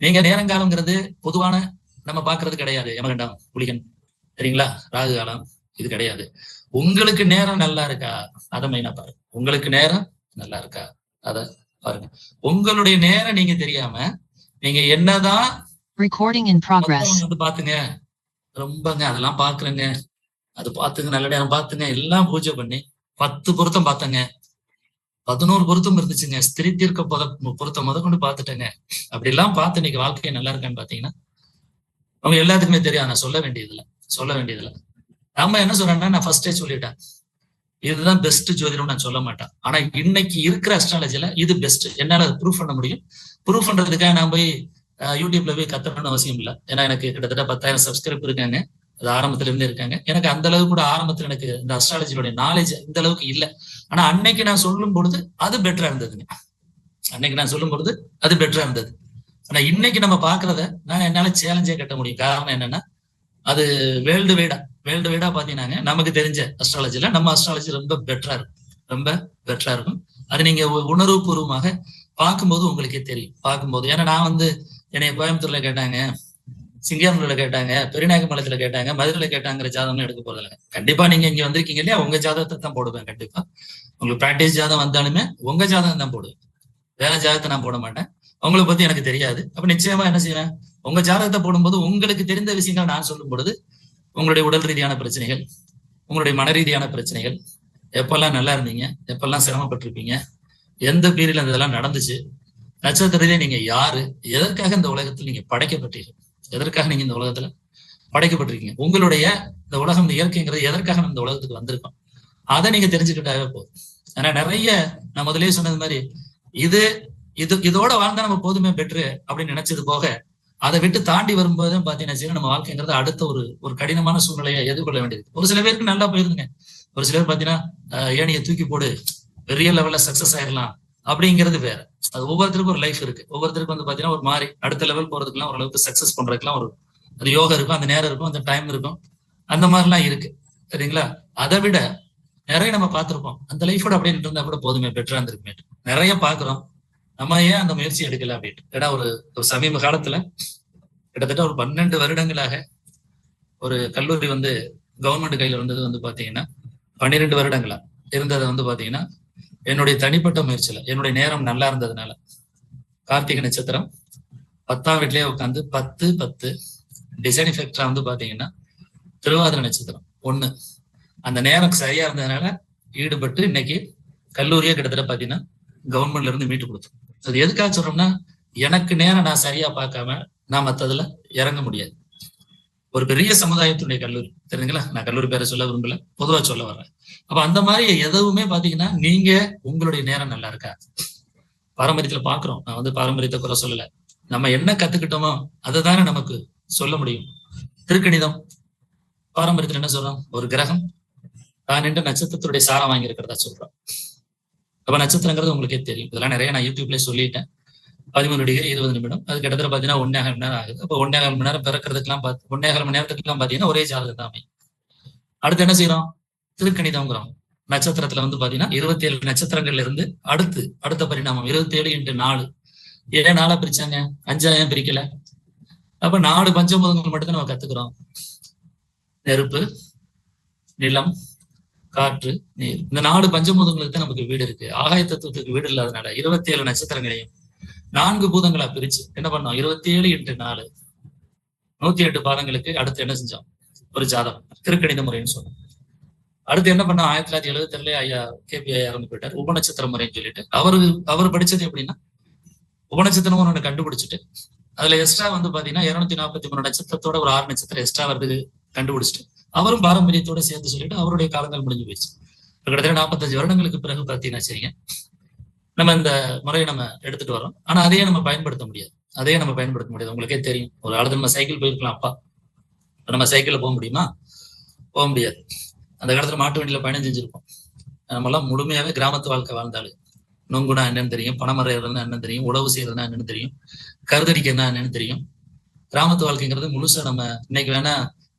நீங்க நேரங்காலம்ங்கிறது பொதுவான நம்ம பாக்குறது கிடையாது. யமகண்டம், புலிகன், சரிங்களா, ராகு காலம், இது கிடையாது. உங்களுக்கு நேரம் நல்லா இருக்கா, அதை மெயினா பாருங்க. உங்களுக்கு நேரம் நல்லா இருக்கா, அத பாருங்க. உங்களுடைய நேரம் நீங்க தெரியாம நீங்க என்னதான் வந்து பாத்துங்க, ரொம்பங்க அதெல்லாம் பாக்குறேங்க, அது பாத்துங்க, நல்ல நேரம் பாத்துங்க, எல்லாம் பூஜை பண்ணி 10 பொருத்தம் பார்த்தங்க, 11 பொருத்தம் இருந்துச்சுங்க, ஸ்திரீ தீர்க்க பொருத்தம் முதற்கொண்டு பார்த்துட்டேங்க. அப்படி எல்லாம் பார்த்து இன்னைக்கு வாழ்க்கை நல்லா இருக்கான்னு பாத்தீங்கன்னா அவங்க எல்லாத்துக்குமே தெரியும். நான் சொல்ல வேண்டியதில்லை. நம்ம என்ன சொல்றேன்னா, நான் ஃபர்ஸ்டே சொல்லிட்டேன், இதுதான் பெஸ்ட் ஜோதிடம் நான் சொல்ல மாட்டேன். ஆனா இன்னைக்கு இருக்கிற அஸ்ட்ராலஜில இது பெஸ்ட். என்னால அதை ப்ரூவ் பண்ண முடியும். ப்ரூவ் பண்றதுக்காக நான் போய் யூடியூப்ல போய் கத்தணும்னு அவசியம் இல்லை. ஏன்னா எனக்கு கிட்டத்தட்ட 10,000 சப்ஸ்கிரைப் இருக்காங்க. அது ஆரம்பத்துல இருந்தே இருக்காங்க. எனக்கு அந்த அளவுக்கு கூட ஆரம்பத்துல எனக்கு இந்த அஸ்ட்ராலஜியோட நாலேஜ் இந்த அளவுக்கு இல்லை. ஆனா அன்னைக்கு நான் சொல்லும் பொழுது அது பெட்டரா இருந்ததுங்க. ஆனா இன்னைக்கு நம்ம பாக்குறத நான் என்னால சேலஞ்சே கட்ட முடியும். காரணம் என்னன்னா, அது வேர்ல்டு வைடா பாத்தீங்கன்னா நமக்கு தெரிஞ்ச அஸ்ட்ராலஜில நம்ம அஸ்ட்ராலஜி ரொம்ப பெட்டரா இருக்கும். அது நீங்க உணர்வு பூர்வமாக பார்க்கும்போது உங்களுக்கே தெரியும். பார்க்கும்போது, ஏன்னா நான் வந்து என்னைய கோயம்புத்தூர்ல கேட்டாங்க, சிங்கப்பூர்ல கேட்டாங்க, பெருநாயகமலத்துல கேட்டாங்க, மதுரையில கேட்டாங்கிற ஜாதகம் எடுக்க போறதில்ல. கண்டிப்பா நீங்க இங்க வந்திருக்கீங்க இல்லையா, உங்க ஜாதகத்தை தான் போடுவேன். கண்டிப்பா உங்களுக்கு பிராக்டிஸ் ஜாதகம் வந்தாலுமே உங்க ஜாதகம் தான் போடுவேன். வேற ஜாதகத்தை நான் போட மாட்டேன். உங்களை பத்தி எனக்கு தெரியாது. அப்ப நிச்சயமா என்ன செய்வேன், உங்க ஜாதகத்தை போடும்போது உங்களுக்கு தெரிந்த விஷயங்கள் நான் சொல்லும் பொழுது உங்களுடைய உடல் ரீதியான பிரச்சனைகள், உங்களுடைய மன ரீதியான பிரச்சனைகள், எப்பெல்லாம் நல்லா இருந்தீங்க, எப்பெல்லாம் சிரமப்பட்டிருப்பீங்க, எந்த பீரியட்ல இதெல்லாம் நடந்துச்சு, நட்சத்திர ரீதியா நீங்க யாரு, எதற்காக இந்த உலகத்தில் நீங்க படைக்கப்பட்டீர்கள், எதற்காக நீங்க இந்த உலகத்துல படைக்கப்பட்டிருக்கீங்க, உங்களுடைய இந்த உலகம் இயற்கைங்கிறது எதற்காக இந்த உலகத்துக்கு வந்திருக்கோம், அதை நீங்க தெரிஞ்சுக்கிட்டாவே போதும். ஆனா நிறைய நான் முதலே சொன்னது மாதிரி இதோட வாழ்ந்தா நம்ம போதுமே பெட்ரு அப்படின்னு நினைச்சது போக, அதை விட்டு தாண்டி வரும்போது பாத்தீங்கன்னா நம்ம வாழ்க்கைங்கிறது அடுத்த ஒரு கடினமான சூழ்நிலையை எதிர்கொள்ள வேண்டியது. ஒரு சில பேருக்கு நல்லா போயிருதுங்க. ஒரு சிலர் பாத்தீங்கன்னா ஏனியை தூக்கி போடு, பெரிய லெவல்ல சக்சஸ் ஆயிடலாம் அப்படிங்கிறது வேற. அது ஒவ்வொருத்தருக்கும் ஒரு லைஃப் இருக்கு. ஒவ்வொருத்தருக்கும் வந்து பாத்தீங்கன்னா ஒரு மாதிரி அடுத்த லெவல் போறதுக்குலாம் ஓரளவுக்கு சக்சஸ் பண்றதுக்குலாம் ஒரு யோகா இருக்கும், அந்த நேரம் இருக்கும், அந்த டைம் இருக்கும், அந்த மாதிரிலாம் இருக்கு. சரிங்களா? அதை விட நிறைய நம்ம பார்த்திருப்போம். அந்த லைஃபோட அப்படின்னு இருந்தா கூட போதுமே, பெட்டரா இருந்திருக்குமே. நிறைய பாக்குறோம், நம்ம ஏன் அந்த முயற்சி எடுக்கல அப்படின்னு. ஏன்னா ஒரு சமீப காலத்துல கிட்டத்தட்ட ஒரு 12 வருடங்களாக ஒரு கல்லூரி வந்து கவர்மெண்ட் கையில இருந்தது வந்து பாத்தீங்கன்னா 12 வருடங்களா இருந்ததை வந்து பாத்தீங்கன்னா என்னுடைய தனிப்பட்ட முயற்சியில என்னுடைய நேரம் நல்லா இருந்ததுனால, கார்த்திகை நட்சத்திரம் 10ஆம் வீட்லயே உட்காந்து 10 டிசைன் எஃபெக்டா வந்து பாத்தீங்கன்னா திருவாதிரை நட்சத்திரம் 1 அந்த நேரம் சரியா இருந்ததுனால ஈடுபட்டு இன்னைக்கு கல்லூரியே கிட்டத்தட்ட பாத்தீங்கன்னா கவர்மெண்ட்ல இருந்து மீட்டு கொடுத்தோம். அது எதுக்காக சொல்றோம்னா, எனக்கு நேரம் நான் சரியா பார்க்காம நான் மத்ததுல இறங்க முடியாது. ஒரு பெரிய சமுதாயத்துடைய கல்லூரி, தெரியுங்களா, நான் கல்லூரி பேரை சொல்ல விரும்பல, பொதுவா சொல்ல வர்றேன். அப்ப அந்த மாதிரி எதுவுமே பாத்தீங்கன்னா நீங்க உங்களுடைய நேரம் நல்லா இருக்கா. பாரம்பரியத்துல பாக்குறோம், நான் வந்து பாரம்பரியத்தை குறை சொல்லல, நம்ம என்ன கத்துக்கிட்டோமோ அதுதானே நமக்கு சொல்ல முடியும். திருக்கணிதம் பாரம்பரியத்துல என்ன சொல்றோம், ஒரு கிரகம் தான் நின்று நட்சத்திரத்துடைய சாரம் வாங்கி இருக்கிறதா சொல்றோம். அப்ப நட்சத்திரங்கிறது உங்களுக்கே தெரியும். இதெல்லாம் நிறைய நான் யூடியூப்ல சொல்லிட்டேன். 13 டிகிரி 20 நிமிடம், அது கிட்டத்தட்ட பாத்தீங்கன்னா 1.25 மணி நேரம் ஆகுது. அப்ப 1.25 மணி நேரம் பிறக்கிறதுக்கெல்லாம் 1.25 மணி நேரத்துக்குலாம் பாத்தீங்கன்னா ஒரே ஜாதகம் தான் அமையும். அடுத்து என்ன செய்யறோம், திருக்கணிதம்ங்கிறோம். நட்சத்திரத்துல வந்து பாத்தீங்கன்னா 27 நட்சத்திரங்கள்ல இருந்து அடுத்த பரிணாமம் 27 × 4. ஏன் 4 பிரிச்சாங்க, 5 ஏன் பிரிக்கல? அப்ப 4 பஞ்சபூதங்கள் மட்டும் தான் நம்ம கத்துக்கிறோம். நெருப்பு, நிலம், காற்று, நீர், இந்த 4 பஞ்சபூதங்களுக்கு தான் நமக்கு வீடு இருக்கு. ஆகாய தத்துவத்துக்கு வீடு இல்லாதனால 27 நட்சத்திரங்களையும் 4 பூதங்களா பிரிச்சு என்ன பண்ணோம், 27 × 4 108 பாதங்களுக்கு அடுத்து என்ன செஞ்சோம், ஒரு ஜாதகம், திருக்கணித முறைன்னு சொன்னோம். அடுத்து என்ன பண்ணோம், 1977 ஐயா KP இறந்து போயிட்டார். உபநட்சத்திர முறைன்னு சொல்லிட்டு அவர் படிச்சது எப்படின்னா, உபநட்சத்திரம் ஒண்ணு கண்டுபிடிச்சிட்டு அதுல எக்ஸ்ட்ரா வந்து பாத்தீங்கன்னா 243 நட்சத்திரத்தோட ஒரு 6 நட்சத்திரம் எக்ஸ்ட்ரா வருது கண்டுபிடிச்சிட்டு அவரும் பாரம்பரியத்தோட சேர்த்து சொல்லிட்டு அவருடைய காலங்கள் முடிஞ்சு போயிடுச்சு. கிட்டத்தட்ட 45 வருடங்களுக்கு பிறகு பாத்தீங்கன்னா சரிங்க, நம்ம இந்த முறையை நம்ம எடுத்துட்டு வரோம். ஆனா அதையே நம்ம பயன்படுத்த முடியாது. உங்களுக்கே தெரியும், ஒரு ஆளுக்கு நம்ம சைக்கிள் போயிருக்கலாம் அப்பா, நம்ம சைக்கிள்ல போக முடியுமா? போக முடியாது. அந்த காலத்துல மாட்டு வண்டியில பயணம் செஞ்சிருப்போம். நம்ம எல்லாம் முழுமையாவே கிராமத்து வாழ்க்கை வாழ்ந்தாலும் நொங்குனா என்னன்னு தெரியும், பணமரம் ஏறதுன்னா என்னன்னு தெரியும், உழவு செய்யறதுன்னா என்னன்னு தெரியும், கருதடிக்கிறதுனா என்னன்னு தெரியும். கிராமத்து வாழ்க்கைங்கிறது முழுசா நம்ம இன்னைக்கு வேணா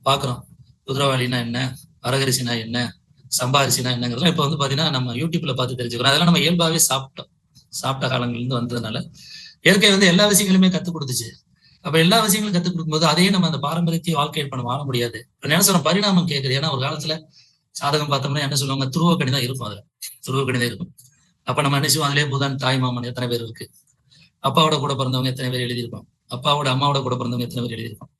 பாக்குறோம். குதிரவாளினா என்ன, அரகரிசினா என்ன, சம்பாரிசினா என்னங்கிறதுலாம் இப்ப வந்து பாத்தீங்கன்னா நம்ம யூடியூப்ல பார்த்து தெரிஞ்சுக்கிறோம். அதெல்லாம் நம்ம இயல்பாவே சாப்பிட்ட காலங்கள்ல இருந்து வந்ததுனால இயற்கை வந்து எல்லா விஷயங்களுமே கத்துக் கொடுத்துச்சு. அப்ப எல்லா விஷயங்களும் கத்துக் கொடுக்கும்போது அதையே நம்ம அந்த பாரம்பரியத்தை வாழ்க்கை பண்ண வாழ முடியாது. என்ன சொல்ற பரிணாமம் கேட்குது. ஏன்னா ஒரு காலத்துல சாதகம் பார்த்தோம்னா என்ன சொல்லுவாங்க, துருவ கணிதம் இருக்கும். அதுல துருவ கணிதம் இருக்கும். அப்ப நம்ம என்ன செய்வோம், அதுலயே புதன், தாய் மாமன் எத்தனை பேர் இருக்கு, அப்பாவோட கூட பிறந்தவங்க எத்தனை பேர் எழுதியிருப்போம், அப்பாவோட அம்மாவோட கூட பிறந்தவங்க எத்தனை பேர் எழுதியிருப்போம்.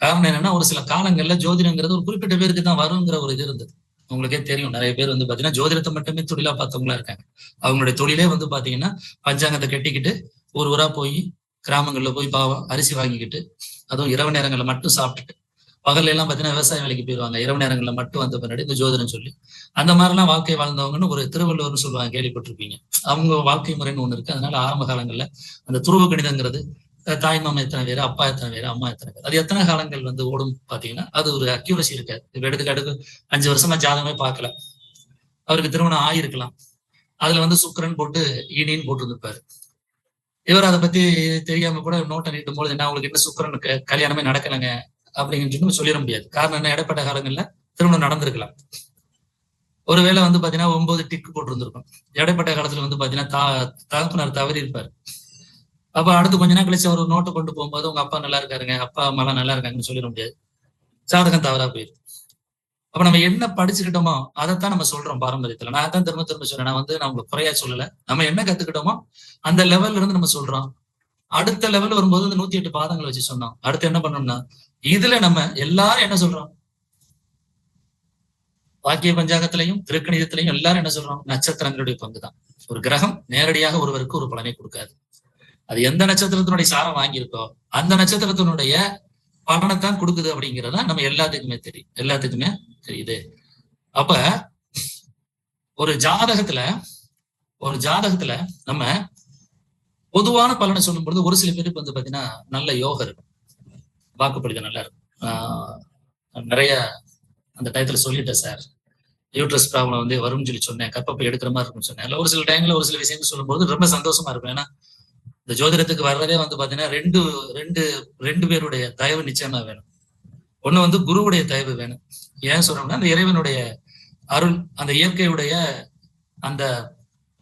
காரணம் என்னன்னா, ஒரு சில காலங்கள்ல ஜோதிடங்கிறது ஒரு குறிப்பிட்ட பேருக்கு தான் வருங்கிற ஒரு இது இருந்தது. உங்களுக்கே தெரியும், நிறைய பேர் வந்து பாத்தீங்கன்னா ஜோதிடத்தை மட்டுமே தொழிலா பார்த்தவங்களா இருக்காங்க. அவங்களுடைய தொழிலே வந்து பாத்தீங்கன்னா பஞ்சாங்கத்தை கட்டிக்கிட்டு ஒரு ஊரா போய் கிராமங்கள்ல போய் பாவம் அரிசி வாங்கிக்கிட்டு, அதுவும் இரவு நேரங்கள்ல மட்டும் சாப்பிட்டுட்டு, பகல்ல எல்லாம் பாத்தீங்கன்னா விவசாய வேலைக்கு போயிருவாங்க. இரவு நேரங்கள்ல மட்டும் வந்த பின்னாடி இந்த ஜோதிடம் சொல்லி அந்த மாதிரிலாம் வாழ்க்கை வாழ்ந்தவங்கன்னு ஒரு திருவள்ளுவர்னு சொல்லுவாங்க, கேள்விப்பட்டிருப்பீங்க. அவங்க வாழ்க்கை முறைன்னு ஒண்ணு இருக்கு. அதனால ஆரம்ப காலங்கள்ல அந்த துருவ கணிதங்கிறது தாய் மாமா எத்தனை பேர், அப்பா எத்தனை பேர், அம்மா எத்தனை பேர், அது எத்தனை காலங்கள் வந்து ஓடும் பாத்தீங்கன்னா அது ஒரு அக்யூரசி இருக்காது. இப்ப எடுத்துக்காட்டுக்கு 5 வருஷமா ஜாதகமே பார்க்கல, அவருக்கு திருமணம் ஆயிருக்கலாம், அதுல வந்து சுக்கிரன் போட்டு ஈனின்னு போட்டு இருந்திருப்பாரு. இவர் அதை பத்தி தெரியாம கூட நோட்டை நீட்டும் போது என்ன உங்களுக்கு என்ன சுக்கிரனுக்கு கல்யாணமே நடக்கலைங்க அப்படின்னு சொல்லிட முடியாது. காரணம் என்ன, இடைப்பட்ட காலங்கள்ல திருமணம் நடந்திருக்கலாம். ஒருவேளை வந்து பாத்தீங்கன்னா 9 டிக்கு போட்டு இருந்திருக்கும். இடைப்பட்ட காலத்துல வந்து பாத்தீங்கன்னா தகப்பனார் தவறி இருப்பாரு. அப்ப அடுத்து கொஞ்ச நாள் கழிச்சு அவர் நோட்டை கொண்டு போகும்போது உங்க அப்பா நல்லா இருக்காருங்க, அப்பா அம்மா எல்லாம் நல்லா இருக்காங்கன்னு சொல்லிட முடியாது. ஜாதகம் தவறா போயிருக்கு. அப்ப நம்ம என்ன படிச்சுக்கிட்டோமோ அதைத்தான் நம்ம சொல்றோம் பாரம்பரியத்துல. நான் தான் திரும்ப திரும்ப சொல்றேன், நான் உங்களுக்கு குறையா சொல்லல. நம்ம என்ன கத்துக்கிட்டோமோ அந்த லெவல்ல இருந்து நம்ம சொல்றோம். அடுத்த லெவல் வரும்போது இந்த 108 பாதங்கள் வச்சு சொன்னோம். அடுத்து என்ன பண்ணோம்னா, இதுல நம்ம எல்லாரும் என்ன சொல்றோம், வாக்கிய பஞ்சாங்கத்திலையும் திருக்கணிதத்திலையும் எல்லாரும் என்ன சொல்றோம், நட்சத்திரங்களுடைய பங்குதான். ஒரு கிரகம் நேரடியாக ஒருவருக்கு ஒரு பலனை கொடுக்காது. அது எந்த நட்சத்திரத்தினுடைய சாரம் வாங்கியிருக்கோ அந்த நட்சத்திரத்தினுடைய பலனைத்தான் கொடுக்குது அப்படிங்கிறதா நம்ம எல்லாத்துக்குமே தெரியுது. அப்ப ஒரு ஜாதகத்துல நம்ம பொதுவான பலனை சொல்லும் பொழுது ஒரு சில பேருக்கு வந்து பாத்தீங்கன்னா நல்ல யோகம் இருக்கும், வாக்குப்படிதான் நல்லா இருக்கும். நிறைய அந்த டயத்துல சொல்லிட்டேன் சார், யூட்ரஸ் ப்ராப்ளம் வந்து வரும்னு சொல்லி சொன்னேன், கற்பப்பை எடுக்கிற மாதிரி இருக்கும்னு சொன்னேன். ஒரு சில டைம்ல ஒரு சில விஷயங்கள் சொல்லும்போது ரொம்ப சந்தோஷமா இருக்கும். ஏன்னா இந்த ஜோதிடத்துக்கு வர்றதே வந்து பாத்தீங்கன்னா ரெண்டு பேருடைய தயவு நிச்சயமா வேணும். ஒண்ணு வந்து குருவுடைய தயவு வேணும். ஏன் சொல்றோம்னா அந்த இறைவனுடைய அருள், அந்த இயற்கையுடைய அந்த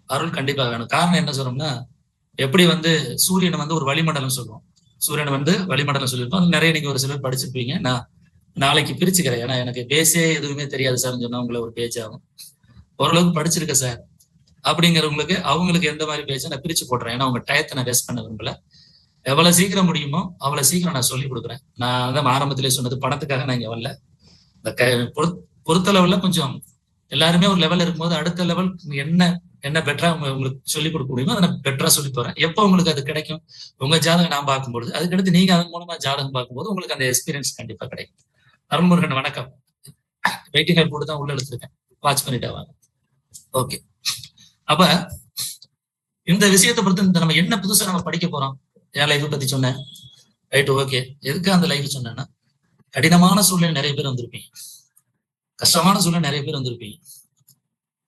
அருள் கண்டிப்பா வேணும். காரணம் என்ன சொல்றோம்னா, எப்படி வந்து சூரியனை வந்து ஒரு வளிமண்டலம் சொல்லுவோம், சூரியனை வந்து வளிமண்டலம் சொல்லியிருப்போம். அது நிறைய நீங்க ஒரு சிலர் படிச்சிருப்பீங்க. நான் நாளைக்கு பிரிச்சுக்கிறேன், ஏன்னா எனக்கு பேசே எதுவுமே தெரியாது சார்ன்னு சொன்னா உங்களை ஒரு பேஜ் ஆகும். ஓரளவுக்கு படிச்சிருக்கேன் சார் அப்படிங்கிறவங்களுக்கு அவங்களுக்கு எந்த மாதிரி பேஜை நான் பிரிச்சு போடுறேன். ஏன்னா உங்க டயத்தை நான் வேஸ்ட் பண்ண விரும்பல. எவ்வளவு சீக்கிரம் முடியுமோ அவ்வளவு சீக்கிரம் நான் சொல்லி கொடுக்குறேன். நான் தான் ஆரம்பத்திலே சொன்னது, பணத்துக்காக நான் இங்க வரல. இந்த பொறுத்தளவுல கொஞ்சம் எல்லாருமே ஒரு லெவல் இருக்கும்போது அடுத்த லெவல் என்ன பெட்டரா உங்களுக்கு சொல்லிக் கொடுக்க முடியுமோ அதை நான் பெட்டரா சொல்லி போறேன். எப்போ உங்களுக்கு அது கிடைக்கும், உங்க ஜாதகம் நான் பார்க்கும்போது, அதுக்கடுத்து நீங்க அதன் மூலமா ஜாதகம் பார்க்கும்போது உங்களுக்கு அந்த எக்ஸ்பீரியன்ஸ் கண்டிப்பா கிடைக்கும். அருள்முருகன் வணக்கம், வெயிட்டிங் கார்டு போட்டு தான் உள்ள எடுத்திருக்கேன், வாட்ச் பண்ணிட்டா வாங்க. ஓகே, அப்ப இந்த விஷயத்தை பொறுத்து நம்ம என்ன புதுசா நம்ம படிக்க போறோம். என் லைஃப் பத்தி சொன்னேன், ரைட், ஓகே. எதுக்கு அந்த லைஃப் சொன்னேன்னா, கடினமான சூழ்நிலை நிறைய பேர் வந்திருப்பீங்க, கஷ்டமான சூழ்நிலை நிறைய பேர் வந்திருப்பீங்க.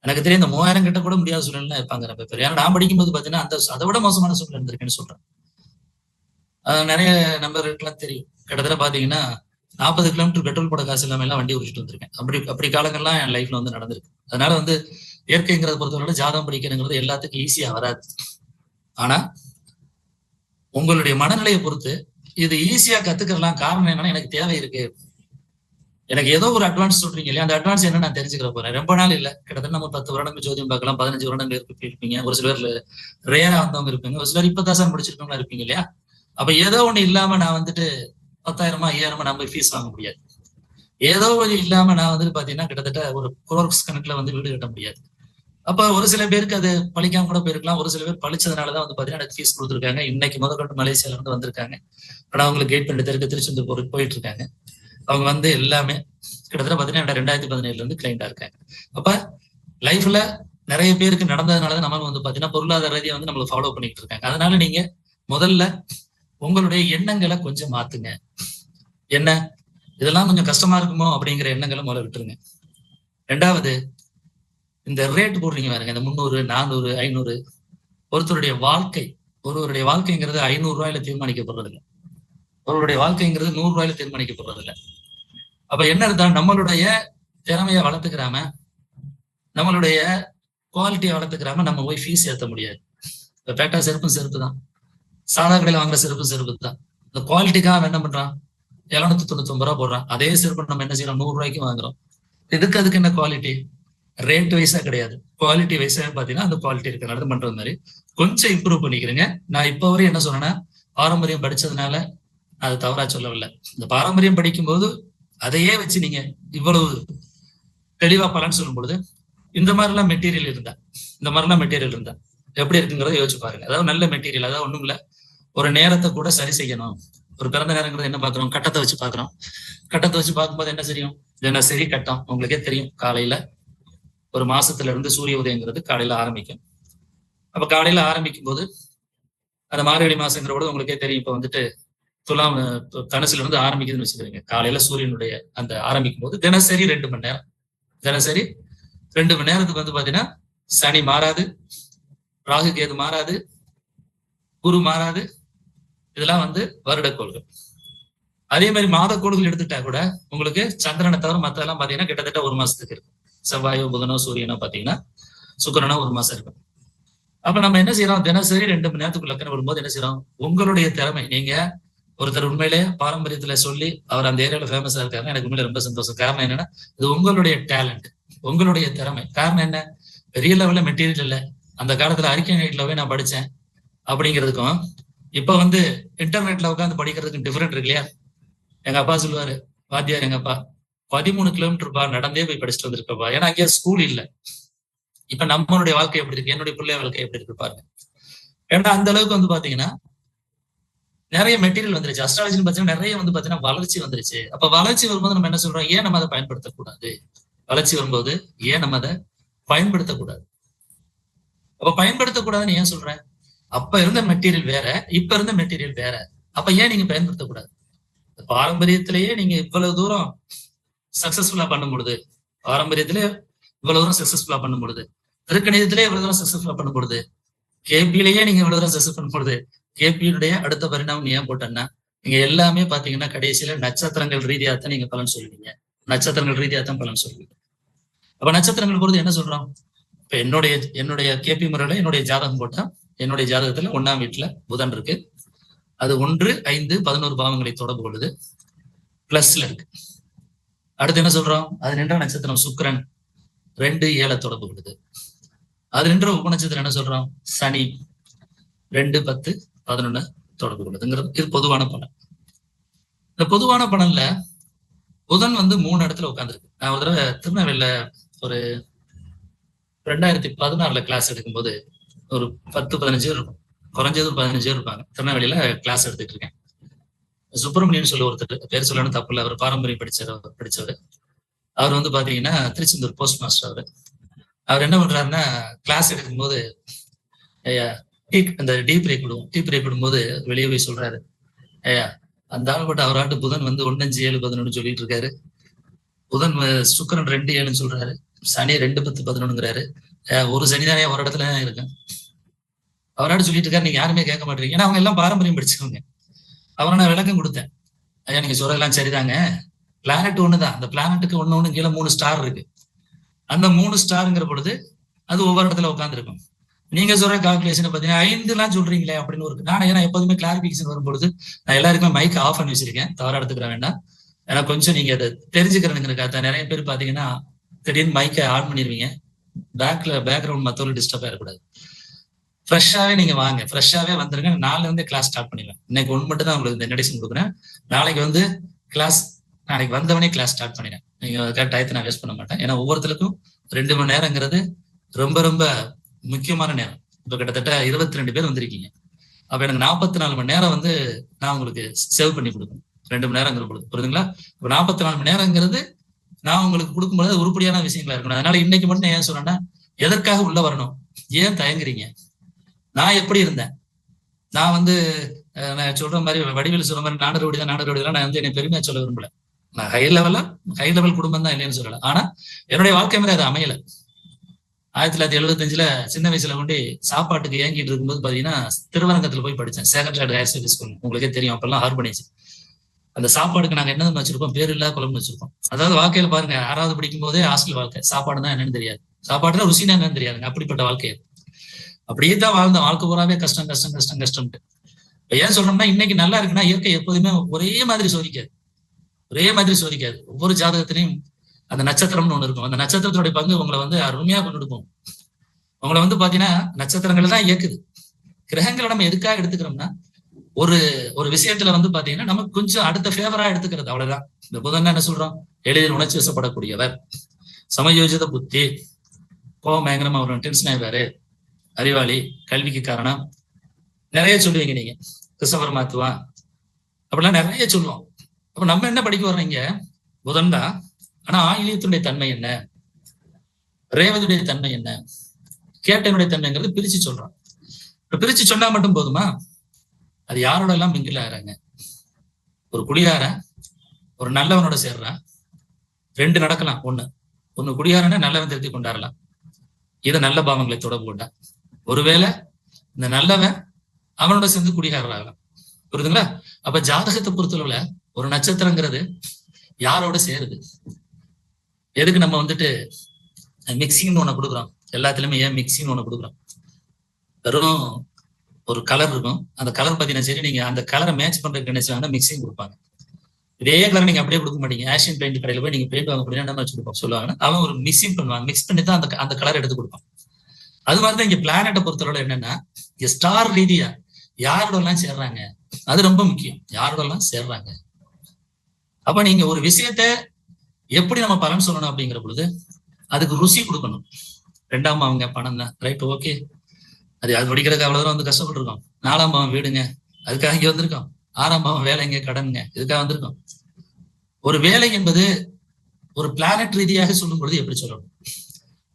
எனக்கு தெரியும் இந்த 3000 கிட்ட கூட முடியாத சூழ்நிலை இருப்பாங்க ரொம்ப பேர். ஏன்னா நான் படிக்கும்போது பாத்தீங்கன்னா அதை விட மோசமான சூழ்நிலை இருந்திருக்கேன்னு சொல்றேன். நிறைய நண்பர்களுக்கெல்லாம் தெரியும். கிட்டத்தட்ட பாத்தீங்கன்னா 40 கிலோமீட்டர் பெட்ரோல் போட காசு இல்லாம எல்லாம் வண்டி ஓடிச்சுட்டு வந்திருக்கேன். அப்படி காலங்கள்லாம் என் லைஃப்ல வந்து நடந்திருக்கு. அதனால வந்து இயற்கைங்கிறத பொறுத்தவரை ஜாதகம் படிக்கிறதுங்கிறது எல்லாத்துக்கும் ஈஸியா வராது. ஆனா உங்களுடைய மனநிலையை பொறுத்து இது ஈஸியா கத்துக்கலாம். காரணம் என்னன்னா, எனக்கு தேவை இருக்கு, எனக்கு ஏதோ ஒரு அட்வான்ஸ் சொல்றீங்க இல்லையா, அந்த அட்வான்ஸ் என்ன நான் தெரிஞ்சுக்கிற போறேன். ரொம்ப நாள் இல்ல, கிட்டத்தட்ட நம்ம 10 வருடங்கள் ஜோதியம் பார்க்கலாம், 15 வருடங்கள் இருப்பீங்க. ஒரு சிலர் ரேரா வந்தவங்க இருப்பீங்க, ஒரு சிலர் 20,000 முடிச்சிருக்கவங்களா இருப்பீங்க இல்லையா. அப்ப ஏதோ ஒண்ணு இல்லாம நான் வந்துட்டு 10,000 5,000 நான் போய் ஃபீஸ் வாங்க முடியாது. ஏதோ ஒரு இல்லாம நான் வந்துட்டு பாத்தீங்கன்னா கிட்டத்தட்ட ஒரு குரோர்ஸ் கணக்குல வந்து வீடு கட்ட முடியாது. அப்ப ஒரு சில பேருக்கு அது பழிக்காம கூட போயிருக்கலாம். ஒரு சில பேர் பழிச்சதுனாலதான் வந்து பாத்தீங்கன்னா எனக்கு ஃபீஸ் கொடுத்துருக்காங்க. இன்னைக்கு முதற்கொண்டு மலேசியால இருந்து வந்திருக்காங்க. ஆனா அவங்களுக்கு கேட் பண்ணி தெருக்கு திருச்செந்தூர் போயிட்டு இருக்காங்க. அவங்க வந்து எல்லாமே கிட்டத்தட்ட பாத்தீங்கன்னா 2017 இருந்து கிளைண்டா இருக்காங்க. அப்ப லைஃப்ல நிறைய பேருக்கு நடந்ததுனாலதான் நம்மளும் வந்து பாத்தீங்கன்னா பொருளாதார ரீதியா வந்து நம்மளை ஃபாலோ பண்ணிட்டு இருக்காங்க. அதனால நீங்க முதல்ல உங்களுடைய எண்ணங்களை கொஞ்சம் மாத்துங்க. என்ன இதெல்லாம் கொஞ்சம் கஷ்டமா இருக்குமோ அப்படிங்கிற எண்ணங்களை முதல்ல விட்டுருங்க. ரெண்டாவது, இந்த ரேட் போடுறீங்க பாருங்க, இந்த 300 400 500, ஒருவருடைய வாழ்க்கைங்கிறது 500 ரூபாயில தீர்மானிக்கப்படுறது இல்லை. ஒருவருடைய வாழ்க்கைங்கிறது 100 ரூபாயில தீர்மானிக்கப்படுறது இல்லை. அப்ப என்ன இருந்தா, நம்மளுடைய திறமையை வளர்த்துக்கிறாம, நம்மளுடைய குவாலிட்டியை வளர்த்துக்கிறாம நம்ம போய் ஃபீஸ் ஏற்ற முடியாது. இப்ப பேட்டா செருப்பு தான், சாதா கடையில் வாங்குற செருப்பு தான். இந்த குவாலிட்டிக்காக என்ன பண்றான், 799 ரூபா போடுறான். அதே செருப்பு நம்ம என்ன செய்யறோம், 100 ரூபாய்க்கு வாங்குறோம். அதுக்கு என்ன குவாலிட்டி, ரேட் வைஸா கிடையாது, குவாலிட்டி வைஸா பாத்தீங்கன்னா அந்த குவாலிட்டி இருக்கிற பண்றது மாதிரி கொஞ்சம் இம்ப்ரூவ் பண்ணிக்கிறேங்க. நான் இப்ப வரையும் என்ன சொன்னேன்னா, பாரம்பரியம் படிச்சதுனால அது தவறா சொல்லவில்லை. இந்த பாரம்பரியம் படிக்கும் போது அதையே வச்சு நீங்க இவ்வளவு தெளிவா பலன் சொல்லும் பொழுது இந்த மாதிரிலாம் மெட்டீரியல் இருந்தா எப்படி இருக்குங்கிறத யோசிச்சு பாருங்க. அதாவது நல்ல மெட்டீரியல், அதாவது ஒண்ணும் இல்ல, ஒரு நேரத்தை கூட சரி செய்யணும். ஒரு பிறந்த நேரங்கிறது என்ன பாக்குறோம், கட்டத்தை வச்சு பாக்குறோம். கட்டத்தை வச்சு பார்க்கும்போது என்ன தெரியும், தினசரி கட்டம் உங்களுக்கே தெரியும். காலையில ஒரு மாசத்துல இருந்து சூரிய உதயங்கிறது காலையில ஆரம்பிக்கும். அப்ப காலையில ஆரம்பிக்கும் போது அந்த மார்கழி மாசங்கிறபோது உங்களுக்கே தெரியும். இப்ப வந்துட்டு துலாம் தனுசுல இருந்து ஆரம்பிக்குதுன்னு வச்சுக்கிறீங்க. காலையில சூரியனுடைய அந்த ஆரம்பிக்கும் போது தினசரி 2 மணி நேரம், தினசரி 2 மணி நேரத்துக்கு வந்து பாத்தீங்கன்னா சனி மாறாது, ராகு கேது மாறாது, குரு மாறாது. இதெல்லாம் வந்து வருடக்கோள்கள். அதே மாதிரி மாதக்கோள்கள் எடுத்துட்டா கூட உங்களுக்கு சந்திரனை தவிர மத்தெல்லாம் பாத்தீங்கன்னா கிட்டத்தட்ட 1 மாசத்துக்கு இருக்கும். செவ்வாயோ புதனோ சூரியனோ பாத்தீங்கன்னா, சுக்கிரனோ 1 மாசம் இருக்கும். அப்ப நம்ம என்ன செய்யறோம், தினசரி 2 மணி நேரத்துக்கு லக்கணம் வரும்போது என்ன செய்யறோம், உங்களுடைய திறமை. நீங்க ஒருத்தர் உண்மையிலே பாரம்பரியத்துல சொல்லி அவர் அந்த ஏரியால ஃபேமஸா இருக்காருன்னா எனக்கு உண்மையில ரொம்ப சந்தோஷம். காரணம் என்னன்னா, இது உங்களுடைய டேலண்ட், உங்களுடைய திறமை. காரணம் என்ன, பெரிய லெவல்ல மெட்டீரியல் இல்ல. அந்த காலத்துல அறிக்கை நைட்லவே நான் படிச்சேன் அப்படிங்கிறதுக்கும் இப்ப வந்து இன்டர்நெட்ல உட்காந்து படிக்கிறதுக்கும் டிஃபரெண்ட் இருக்கு இல்லையா. எங்க அப்பா சொல்லுவாரு, வாத்தியார் எங்க அப்பா, 13 கிலோமீட்டர் நடந்தே போய் படிச்சுட்டு வந்திருக்கப்பா. ஏன்னா அங்கே ஸ்கூல் இல்ல. இப்ப நம்மளுடைய வாழ்க்கை எப்படி இருக்கு, என்னுடைய பிள்ளை வாழ்க்கை எப்படி இருக்கு பாருங்க. ஏன்னா அந்த அளவுக்கு வந்து பாத்தீங்கன்னா நிறைய மெட்டீரியல் வந்துருச்சு. அஸ்ட்ராலஜின்னு பாத்தீங்கன்னா நிறைய வந்து பாத்தீங்கன்னா வளர்ச்சி வந்துருச்சு. அப்ப வளர்ச்சி வரும்போது நம்ம என்ன சொல்றோம், ஏன் நம்ம அதை பயன்படுத்தக்கூடாது, வளர்ச்சி வரும்போது ஏன் நம்ம அதை பயன்படுத்தக்கூடாது. அப்ப பயன்படுத்தக்கூடாதுன்னு ஏன் சொல்றேன், அப்ப இருந்த மெட்டீரியல் வேற, இப்ப இருந்த மெட்டீரியல் வேற. அப்ப ஏன் நீங்க பயன்படுத்தக்கூடாது. பாரம்பரியத்திலேயே நீங்க இவ்வளவு தூரம் சக்சஸ்ஃபுல்லா பண்ணும் பொழுது, பாரம்பரியத்திலே இவ்வளவு தூரம் சக்சஸ்ஃபுல்லா பண்ணும் பொழுது, திருக்கணிதத்திலே இவ்வளவு தூரம் சக்சஸ்ஃபுல்லா பண்ணும் பொழுது, கேபியிலேயே நீங்க இவ்வளவு தூரம் சக்சஸ் பண்ணும் பொழுது, கேபியுடைய அடுத்த பரிணாமம் ஏன் போட்டேன்னா, நீங்க எல்லாமே பாத்தீங்கன்னா கடைசியில நட்சத்திரங்கள் ரீதியா தான் நீங்க பலன் சொல்லுவீங்க. நட்சத்திரங்கள் ரீதியா தான் பலன் சொல்லுவீங்க. அப்ப நட்சத்திரங்கள் பொறுத்து என்ன சொல்றோம், இப்ப என்னுடைய கேபி முறையில என்னுடைய ஜாதகம் போட்டா, என்னுடைய ஜாதகத்துல 1ஆம் வீட்டுல புதன் இருக்கு. அது 1, 5, 11 பாவங்களை தொடர்பு கொள்ளுது, பிளஸ்ல இருக்கு. அடுத்து என்ன சொல்றோம், அது நின்ற நட்சத்திரம் சுக்கிரன் 2, 7 தொடர்பு கொள்ளுது. அது நின்ற உபநட்சத்திரம் என்ன சொல்றோம், சனி 2, 10, 11 தொடர்பு கொள்ளுதுங்கிறது. இது பொதுவான பலன். இந்த பொதுவான பலன்ல புதன் வந்து 3 இடத்துல உட்கார்ந்துருக்கு. நான் ஒரு தடவை திருநெல்வேலியில ஒரு 2016 கிளாஸ் எடுக்கும்போது ஒரு 10-15 பேர் இருக்கும், குறைஞ்சது 15 பேர் இருப்பாங்க. திருநெல்வேலியில கிளாஸ் எடுத்துட்டு இருக்கேன். சுப்பிரமணியன் சொல்லி ஒருத்தர், பேர் சொல்லணும் தப்பு இல்லை, அவர் பாரம்பரியம் படிச்சவர். அவர் வந்து பாத்தீங்கன்னா திருச்செந்தூர் போஸ்ட் மாஸ்டர். அவர் என்ன பண்றாருன்னா, கிளாஸ் எடுக்கும்போது அந்த டீ பிரேக் விடும்போது வெளியே போய் சொல்றாரு, அந்த ஆள்பட்ட அவராட்டு புதன் வந்து 1, 5, 7, 11 சொல்லிட்டு இருக்காரு. புதன் சுக்கிரன் 2, 7 சொல்றாரு, சனி 2, 10, 11ங்கிறாரு. ஒரு சனிதானே ஒரு இடத்துல இருக்கு. அவராட்டு சொல்லிட்டு இருக்காரு, நீங்க யாருமே கேட்க மாட்டீங்க. ஏன்னா அவங்க எல்லாம் பாரம்பரியம் படிச்சவங்க. அவரை நான் விளக்கம் கொடுத்தேன், ஐயா நீங்க சொல்றதெல்லாம் சரிதாங்க, பிளானட் ஒண்ணுதான், அந்த பிளானட்டுக்கு ஒண்ணு கீழே 3 ஸ்டார் இருக்கு. அந்த 3 ஸ்டாருங்கிற பொழுது அது ஒவ்வொரு இடத்துல உட்காந்துருக்கும். நீங்க சொல்ற கால்குலேஷன் பாத்தீங்கன்னா 5 சொல்றீங்களே அப்படின்னு ஒரு ஏன்னா எப்போதுமே கிளாரிபிகேஷன் வரும்பொழுது நான் எல்லாருக்குமே மைக் ஆஃப் பண்ணி வச்சிருக்கேன், தவறா எடுத்துக்கிற வேண்டாம். ஏன்னா கொஞ்சம் நீங்க அதை தெரிஞ்சுக்கிறதுங்கிறக்காக. நிறைய பேர் பாத்தீங்கன்னா திடீர்னு மைக்கை ஆன் பண்ணிடுவீங்க, பேக்ரவுண்ட் மத்தவங்க டிஸ்டர்ப் ஆகக்கூடாது. ஃப்ரெஷ்ஷாவே நீங்க வாங்க, ஃப்ரெஷ்ஷாவே வந்துருங்க. நாளைல இருந்து கிளாஸ் ஸ்டார்ட் பண்ணிடுவேன். இன்னைக்கு ஒன்று மட்டும் தான் உங்களுக்கு இந்த இன்ட்ரடக்ஷன் கொடுக்குறேன். நாளைக்கு வந்து கிளாஸ், நாளைக்கு வந்தவனே கிளாஸ் ஸ்டார்ட் பண்ணிடுறேன். நீங்க டயத்தை நான் வேஸ்ட் பண்ண மாட்டேன். ஏன்னா ஒவ்வொருத்தருக்கும் 2 மணி நேரங்கிறது ரொம்ப ரொம்ப முக்கியமான நேரம். இப்ப கிட்டத்தட்ட 22 பேர் வந்திருக்கீங்க. அப்ப எனக்கு 44 மணி நேரம் வந்து நான் உங்களுக்கு சேவ் பண்ணி கொடுக்கணும். 2 மணி நேரங்கிற பொழுது புரியுதுங்களா. இப்ப 44 மணி நேரங்கிறது நான் உங்களுக்கு கொடுக்கும்போது உருப்படியான விஷயங்களா இருக்கணும். அதனால இன்னைக்கு மட்டும் ஏன் சொல்றேன்னா, எதற்காக உள்ள வரணும், ஏன் தயங்குறீங்க. நான் எப்படி இருந்தேன், நான் வந்து நான் சொல்ற மாதிரி வடிவில் சொல்ற மாதிரி நாடரோடிதான் நான் வந்து என்னை பெருமையா சொல்ல விரும்பல. நான் ஹை லெவல் குடும்பம் தான் இல்லைன்னு சொல்லல. ஆனா என்னுடைய வாழ்க்கை முறை அது அமையல. 1975 சின்ன வயசுல கொண்டு சாப்பாட்டுக்கு ஏங்கிட்டு இருக்கும்போது பாத்தீங்கன்னா திருவரங்கத்துல போய் படிச்சேன், சேகர் ஹையர் செகண்டரி ஸ்கூல். உங்களுக்கே தெரியும், அப்பெல்லாம் ஆர்பனைஸ். அந்த சாப்பாடுக்கு நாங்க என்னன்னு வச்சிருப்போம், பேர் இல்லா குழம்பு வச்சிருப்போம். அதாவது வாழ்க்கையில பாருங்க, 6வது படிக்கும் போதே ஹாஸ்டல் வாழ்க்கை, சாப்பாடுதான் என்னன்னு தெரியாது, சாப்பாடுதான் ருசினா என்னன்னு தெரியாதுங்க. அப்படிப்பட்ட வாழ்க்கை அப்படியே தான் வாழ்ந்தோம். வாழ்க்கை பூராவே கஷ்டம். ஏன் சொல்றோம்னா இன்னைக்கு நல்லா இருக்குன்னா இயற்கை எப்போதுமே ஒரே மாதிரி சோதிக்காது. ஒவ்வொரு ஜாதகத்திலையும் அந்த நட்சத்திரம்னு ஒண்ணு இருக்கும். அந்த நட்சத்திரத்துடைய பங்கு உங்களை வந்து அருமையா கொண்டுடுப்போம். உங்களை வந்து பாத்தீங்கன்னா நட்சத்திரங்கள் தான் இயக்குது. கிரகங்களை நம்ம எதுக்காக எடுத்துக்கிறோம்னா ஒரு ஒரு விஷயத்துல வந்து பாத்தீங்கன்னா நமக்கு கொஞ்சம் அடுத்த ஃபேவரா எடுத்துக்கிறது, அவ்வளவுதான். இந்த புதன் என்ன சொல்றோம், எளிதில் உணர்ச்சி வசப்படக்கூடியவர், சமயோஜித புத்தி, கோபம் பயங்கரமா வரும், டென்ஷன் ஆயிடுவாரு, அறிவாளி, கல்விக்கு காரணம், நிறைய சொல்லுவீங்க நீங்க. கிறிஸ்தவர் மாத்துவான் அப்படிலாம் நிறைய சொல்லுவோம். அப்ப நம்ம என்ன படிக்க வர்றீங்க, புதன் தான். ஆனா ஆயிலியத்தினுடைய தன்மை என்ன, ரேவதியுடைய தன்மை என்ன, கேட்டனுடைய தன்மைங்கிறது பிரிச்சு சொல்றோம். பிரிச்சு சொன்னா மட்டும் போதுமா? அது யாரோட எல்லாம் மிங்கில் ஆகிறாங்க. ஒரு குடியாரன் ஒரு நல்லவனோட சேர்றான், ரெண்டு நடக்கலாம். ஒண்ணு குடியாரனை நல்லவன் திருத்தி கொண்டாடலாம், இதை நல்ல பாவங்களை தொடர்பு கொண்டான். ஒருவேளை இந்த நல்லவன் அவனோட சேர்ந்து குடிகாரராகலாம். புரியுதுங்களா? அப்ப ஜாதகத்தை பொறுத்தளவுல ஒரு நட்சத்திரங்கிறது யாரோட சேருது. எதுக்கு நம்ம வந்துட்டு மிக்சிங்னு ஒண்ணு கொடுக்குறோம், எல்லாத்துலயுமே ஏன் மிக்சிங் ஒண்ணு கொடுக்குறோம்? வெறும் ஒரு கலர் இருக்கும், அந்த கலர் பார்த்தீங்கன்னா சரி, நீங்க அந்த கலரை மேட்ச் பண்றதுக்கு நினைச்சாங்கன்னா மிக்சிங் கொடுப்பாங்க. இதே கலர் நீங்க அப்படியே கொடுக்க மாட்டீங்க. ஆசியன் பெயிண்ட் கடையில போய் நீங்க பெயிண்ட் வாங்க அப்படின்னா என்ன வச்சு கொடுப்போம் சொல்லுவாங்கன்னா, அவன் ஒரு மிக்சிங் பண்ணுவான், மிக்ஸ் பண்ணி தான் அந்த கலர் எடுத்து கொடுப்பான். அது மாதிரிதான் இங்க பிளானட்டை பொறுத்தவரை என்னன்னா, ஸ்டார் ரீதியா யாரோட எல்லாம் சேர்றாங்க, அது ரொம்ப முக்கியம். யாரோட எல்லாம் சேர்றாங்க. அப்ப நீங்க ஒரு விஷயத்த எப்படி நம்ம பலன் சொல்லணும் அப்படிங்கிற பொழுது அதுக்கு ருசி கொடுக்கணும். ரெண்டாம் அவங்க பணம் தான், ரைட், ஓகே, அது படிக்கிறதுக்கு அவ்வளவு தூரம் வந்து கஷ்டப்பட்டு இருக்கோம். 4ஆம் பாவம் வீடுங்க, அதுக்காக இங்க வந்திருக்கோம். 6ஆம் பாவம் வேலைங்க, கடனுங்க, இதுக்காக வந்திருக்கோம். ஒரு வேலை என்பது ஒரு பிளானட் ரீதியாக சொல்லும் பொழுது எப்படி சொல்லணும்,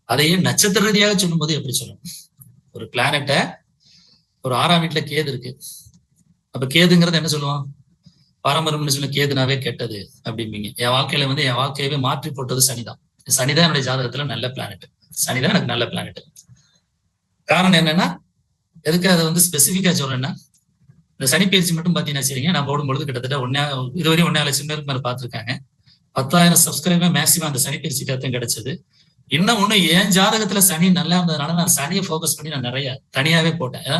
அதையே நட்சத்திர ரீதியாக சொல்லும் போது எப்படி சொல்லணும். ஒரு பிளானட்டை ஒரு 6ஆம் வீட்டுல கேது இருக்கு. அப்ப கேதுங்கிறது என்ன சொல்லுவோம், பாரம்பரியம்னு சொல்லி கேதுனாவே கெட்டது அப்படிம்பீங்க. என் வாழ்க்கையில வந்து என் வாழ்க்கையவே மாற்றி போட்டது சனிதான். சனிதான் என்னுடைய ஜாதகத்துல நல்ல பிளானட், சனிதான் எனக்கு நல்ல பிளானட். காரணம் என்னன்னா, எதுக்கு அதை வந்து ஸ்பெசிபிக்கா சொல்றேன்னா, இந்த சனி பயிற்சி மட்டும் பாத்தீங்கன்னா சரிங்க, நான் போடும்பொழுது கிட்டத்தட்ட இதுவரையும் 1.5 லட்சம் பேருக்கு மேல பாத்துருக்காங்க. 10,000 சப்ஸ்கிரைபர் மேக்சிமம் அந்த சனி பயிற்சி கருத்தும் கிடைச்சது. இன்னும் ஒண்ணு, என் ஜாதகத்துல சனி நல்லா இருந்ததுனால நான் சனியை ஃபோக்கஸ் பண்ணி நான் நிறைய தனியாவே போட்டேன். ஏன்னா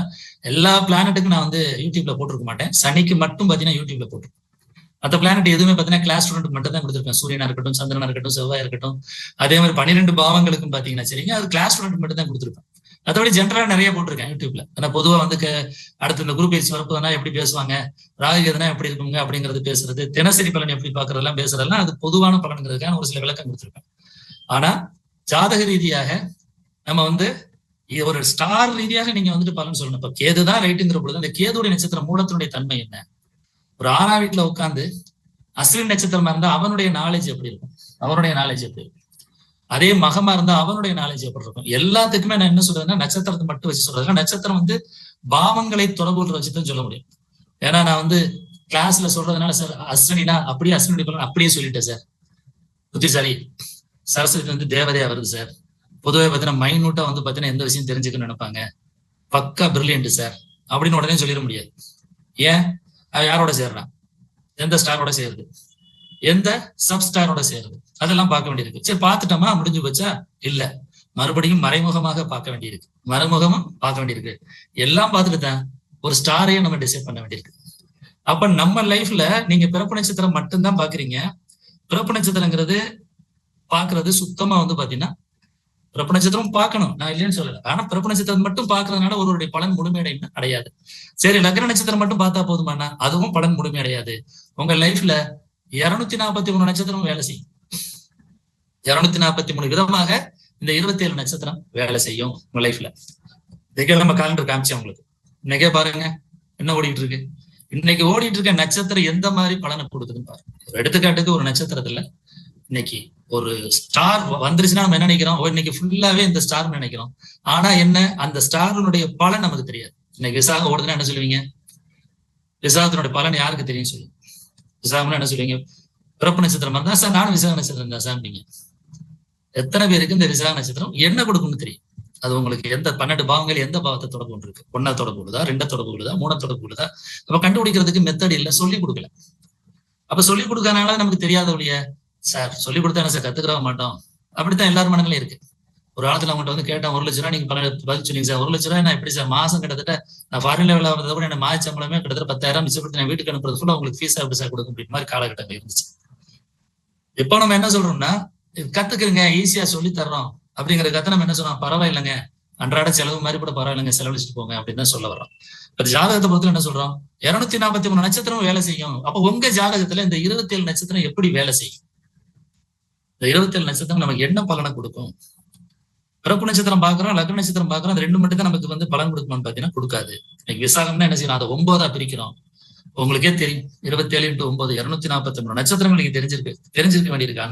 எல்லா பிளானட்டுக்கும் நான் வந்து யூடியூப்ல போட்டிருக்க மாட்டேன், சனிக்கு மட்டும் பாத்தீங்கன்னா யூடியூப்ல போட்டிருக்கேன். மற்ற பிளானட் எதுவுமே பாத்தீங்கன்னா கிளாஸ் ஸ்டூடெண்ட் மட்டும் தான் கொடுத்துருப்பேன். சூரியனா இருக்கட்டும், சந்திரனா இருக்கட்டும், செவ்வாய் இருக்கட்டும், அதே மாதிரி 12 பாவங்களுக்கும் பாத்தீங்கன்னா சரிங்க, அது கிளாஸ் ஸ்டூடெண்ட் மட்டும் தான் கொடுத்துருப்பேன். மற்றபடி ஜென்ரலா நிறைய போட்டிருக்கேன் யூடியூப்ல. ஆனா பொதுவா வந்து அடுத்து இந்த குரூப் பயிற்சி வரப்போனா எப்படி பேசுவாங்க, ராகு எதுனா எப்படி இருக்குங்க அப்படிங்கிறது பேசுறது, தினசரி பலன் எப்படி பாக்குறதெல்லாம் பேசுறதெல்லாம் அது பொதுவான பலன்கிறதுக்கான ஒரு சில விளக்கம் கொடுத்துருப்பேன். ஆனா ஜாதக ரீதியாக நம்ம வந்து ஒரு ஸ்டார் ரீதியாக நீங்க வந்துட்டு பலன் சொல்லணும். இப்ப கேதுதான் ரைட்டுங்கிற பொழுது அந்த கேதுடைய நட்சத்திரம் மூலத்தினுடைய தன்மை என்ன, ஒரு 6ஆம் வீட்டுல உட்காந்து அஸ்வின் நட்சத்திரமா இருந்தா அவனுடைய நாலேஜ் எப்படி இருக்கும், அதே மகமா இருந்தா அவனுடைய நாலேஜ் எப்படி இருக்கும். எல்லாத்துக்குமே நான் என்ன சொல்றேன்னா, நட்சத்திரத்தை மட்டும் வச்சு சொல்றதுன்னா, நட்சத்திரம் வந்து பாவங்களை தொடர்பு வச்சுதான் சொல்ல முடியும். ஏன்னா நான் வந்து கிளாஸ்ல சொல்றதுனால சார் அஸ்வினா அப்படியே அஸ்வினுடைய பலன் அப்படியே சொல்லிட்டேன் சார், புத்திசாலி, சரஸ்வதி வந்து தேவதையா வருது சார், பொதுவாக பார்த்தீங்கன்னா மைனூட்டா வந்து பார்த்தீங்கன்னா எந்த விஷயம் தெரிஞ்சுக்கணும்னு நினைப்பாங்க, பக்கா பிரில்லியன்ட் சார் அப்படின்னு உடனே சொல்லிட முடியாது. ஏன், யாரோட சேர்றான், எந்த ஸ்டாரோட சேருது, எந்த சப் ஸ்டாரோட சேருது, அதெல்லாம் பார்க்க வேண்டியிருக்கு. சரி பார்த்துட்டோமா முடிஞ்சு போச்சா, இல்ல, மறுபடியும் மறைமுகமாக பார்க்க வேண்டியிருக்கு, எல்லாம் பார்த்துட்டு தான் ஒரு ஸ்டாரையும் நம்ம டிசைட் பண்ண வேண்டியிருக்கு. அப்ப நம்ம லைஃப்ல நீங்க பிறப்பு நட்சத்திரம் மட்டும்தான் பாக்குறீங்க. பிறப்பு நட்சத்திரங்கிறது பாக்குறது சுத்தமா வந்து பாத்தீங்கன்னா, பிறப்பு நட்சத்திரம் பார்க்கணும், நான் இல்லைன்னு சொல்லல. ஆனா பிறப்பு நட்சத்திரம் மட்டும் பாக்குறதுனால ஒருவருடைய பலன் முழுமை அடையாது. சரி லக்ன நட்சத்திரம் மட்டும் பார்த்தா போதுமானா, அதுவும் பலன் முழுமை அடையாது. உங்க லைஃப்ல 243 நட்சத்திரம் வேலை செய்யும். 243 விதமாக இந்த 27 நட்சத்திரம் வேலை செய்யும் உங்க லைஃப்ல. இதுக்கே நம்ம காலண்டர் காமிச்சேன் உங்களுக்கு. இன்னைக்கே பாருங்க என்ன ஓடிட்டு இருக்கு. இன்னைக்கு ஓடிட்டு இருக்க நட்சத்திரம் எந்த மாதிரி பலனை கொடுக்குதுன்னு பாருங்க. ஒரு எடுத்துக்காட்டுக்கு ஒரு நட்சத்திரத்துல இன்னைக்கு ஒரு ஸ்டார் வந்துருச்சுன்னா நம்ம என்ன நினைக்கிறோம், இன்னைக்கு ஃபுல்லாவே இந்த ஸ்டார் நினைக்கிறோம். ஆனா என்ன, அந்த ஸ்டாரினுடைய பலன் நமக்கு தெரியாது. இன்னைக்கு விசாகம் ஓடுதுன்னா என்ன சொல்லுவீங்க, விசாகத்தினுடைய பலன் யாருக்கு தெரியும் சொல்லுங்க. விசாகம்னா என்ன சொல்லுவீங்க, பிறப்பு நட்சத்திரம் இருந்தா சார் நானும் விசாக நட்சத்திரம் தான் சார். நீங்க எத்தனை பேருக்கு இந்த விசாக நட்சத்திரம் என்ன கொடுக்கும்னு தெரியும். அது உங்களுக்கு எந்த 12 பாவங்கள் எந்த பாவத்தை தொடர்பு கொண்டு இருக்கு, 1 தொடர்பு கொள்ளுதா, 2 தொடர்பு கொள்ளுதா, 3 தொடர்பு கொள்ளுதா, அப்ப கண்டுபிடிக்கிறதுக்கு மெத்தட் இல்ல, சொல்லி கொடுக்கல. அப்ப சொல்லி கொடுக்கறதுனால நமக்கு தெரியாத ஒழிய, சார் சொல்லி கொடுத்தா என்ன சார் கத்துக்கிறவ மாட்டோம், அப்படித்தான் எல்லாரும் மனநிலையும் இருக்கு. ஒரு காலத்துல அவங்கள்ட்ட வந்து கேட்டேன், 1,00,000 நீங்க பதில் சொன்னீங்க சார். 1,00,000 நான் எப்படி சார் மாசம் கிட்டத்தட்ட நான் ஃபாரின் லெவலில் வந்தது கூட என்ன மாத சம்பளமே கிட்டத்தட்ட 10,000 மிச்சப்படுத்தி நான் வீட்டுக்கு அனுப்புறது ஃபுல்லா உங்களுக்கு ஃபீஸா எப்படி சார் கொடுக்கும் அப்படின்ற மாதிரி காலகட்டங்கள் இருந்துச்சு. இப்போ நம்ம என்ன சொல்றோம்னா கத்துக்குறங்க, ஈஸியா சொல்லி தர்றோம் அப்படிங்கிற கத்தை நம்ம என்ன சொல்றோம், பரவாயில்லைங்க அன்றாட செலவு மாதிரி கூட பரவாயில்லைங்க செலவழிச்சுட்டு போங்க அப்படின்னு தான் சொல்ல வரோம். இப்ப ஜாதகத்தை பொறுத்து என்ன சொல்றோம், 243 நட்சத்திரம் வேலை செய்யும். அப்ப உங்க ஜாதகத்துல இந்த 27 நட்சத்திரம் எப்படி வேலை செய்யும்? இந்த 27 நட்சத்திரம் நமக்கு என்ன பலனை கொடுக்கும்? பிறப்பு நட்சத்திரம் பாக்குறோம், லக்ன நட்சத்திரம் பாக்குறோம், அந்த 2 மட்டும் தான் நமக்கு வந்து பலன் கொடுக்குமான்னு பாத்தீங்கன்னா கொடுக்காது. இன்னைக்கு விசாகம்னா என்ன செய்யணும், அதை 9ஆ பிரிக்கிறோம். உங்களுக்கே தெரியும், 27 × 9 243 நட்சத்திரங்கள் நீங்க தெரிஞ்சிருக்க வேண்டியிருக்கு.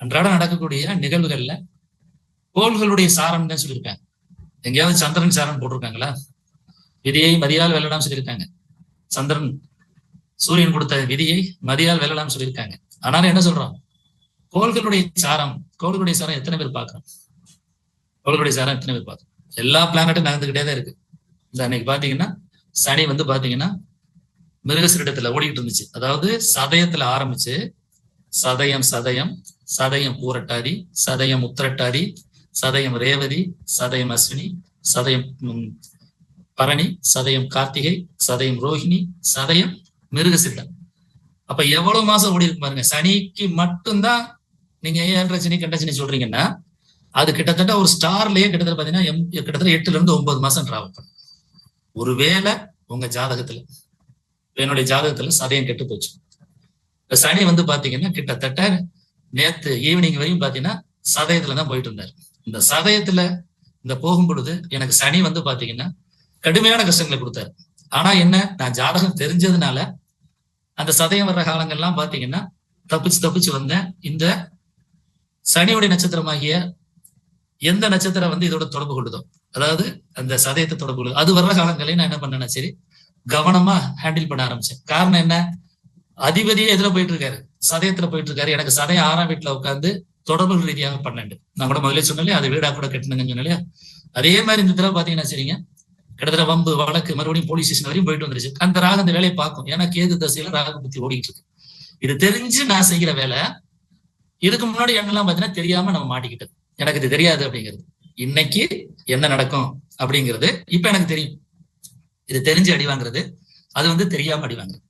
அன்றாட நடக்கக்கூடிய நிகழ்வுகள்ல கோள்களுடைய சாரம் தான் சொல்லியிருக்காங்க. எங்கேயாவது சந்திரன் சாரம் போட்டிருக்காங்களா? விதியை மதியால் வெல்லலாம் சொல்லியிருக்காங்க. சந்திரன் சூரியன் கொடுத்த விதியை மதியால் வெல்லலாம் சொல்லியிருக்காங்க. ஆனாலும் என்ன சொல்றோம், கோள்களுடைய சாரம் எத்தனை பேர் பார்க்கறோம்? கோள்களுடைய சாரம் எத்தனை பேர் பார்க்கறோம்? எல்லா பிளானட்டும் நகர்ந்துகிட்டே தான் இருக்கு. இந்த அன்னைக்கு பாத்தீங்கன்னா சனி வந்து பாத்தீங்கன்னா மிருகசீரிடத்துல ஓடிக்கிட்டு இருந்துச்சு. அதாவது சதயத்துல ஆரம்பிச்சு சதயம் பூரட்டாதி, சதயம் உத்திரட்டாதி, சதயம் ரேவதி, சதயம் அஸ்வினி, சதயம் பரணி, சதயம் கார்த்திகை, சதயம் ரோஹிணி, சதயம் மிருகசீரிடம். அப்ப எவ்வளவு மாசம் ஓடி இருக்கு பாருங்க. சனிக்கு மட்டும்தான் நீங்க 7.5 சனி கண்ட சனி சொல்றீங்கன்னா அது கிட்டத்தட்ட ஒரு ஸ்டார்லயே கிட்டத்தட்ட பாத்தீங்கன்னா கிட்டத்தட்ட 8 to 9 மாசம் டிராவல் பண்ணும். ஒருவேளை உங்க ஜாதகத்துல, என்னுடைய ஜாதகத்துல சதயம் கெட்டு போச்சு, சனி வந்து பாத்தீங்கன்னா கிட்டத்தட்ட நேத்து ஈவினிங் வரையும் பாத்தீங்கன்னா சதயத்துலதான் போயிட்டு இருந்தாரு. இந்த சதயத்துல இந்த போகும் பொழுது எனக்கு சனி வந்து பாத்தீங்கன்னா கடுமையான கஷ்டங்களை கொடுத்தாரு. ஆனா என்ன, நான் ஜாதகம் தெரிஞ்சதுனால அந்த சதயம் வர்ற காலங்கள்லாம் பாத்தீங்கன்னா தப்பிச்சு வந்தேன். இந்த சனியுடைய நட்சத்திரமாகிய எந்த நட்சத்திரம் வந்து இதோட தொடர்பு கொள்ளுதோ, அதாவது அந்த சதயத்தை தொடர்பு கொள்ளுதோ, அது வர்ற காலங்களையும் நான் என்ன பண்ணேன்னா சரி கவனமா ஹேண்டில் பண்ண ஆரம்பிச்சேன். காரணம் என்ன, அதிபதியே எதுல போயிட்டு இருக்காரு, சதயத்துல போயிட்டு இருக்காரு. எனக்கு சதயம் 6ஆம் வீட்டுல உட்காந்து தொடர்பு ரீதியாக 12. நான் கூட முதல்ல சொன்னாலே அது வீடா கூட கட்டணுங்கன்னு சொன்னாலே அதே மாதிரி இந்த தடவை பாத்தீங்கன்னா சரிங்க கிட்டத்தட்ட வம்பு வழக்கு மறுபடியும் போலீஸ் ஸ்டேஷன் வரையும் போயிட்டு வந்துருச்சு. அந்த ராகு அந்த வேலையை பார்க்கும். ஏன்னா கேது தசையில ராகு புத்தி ஓடிட்டு இருக்கு. இது தெரிஞ்சு நான் செய்கிற வேலை. இதுக்கு முன்னாடி என்னெல்லாம் பாத்தீங்கன்னா தெரியாம நம்ம மாட்டிக்கிட்டது. எனக்கு இது தெரியாது அப்படிங்கிறது. இன்னைக்கு என்ன நடக்கும் அப்படிங்கிறது இப்ப எனக்கு தெரியும். இது தெரிஞ்சு அடி வாங்குறது, அது வந்து தெரியாம அடி வாங்குறது.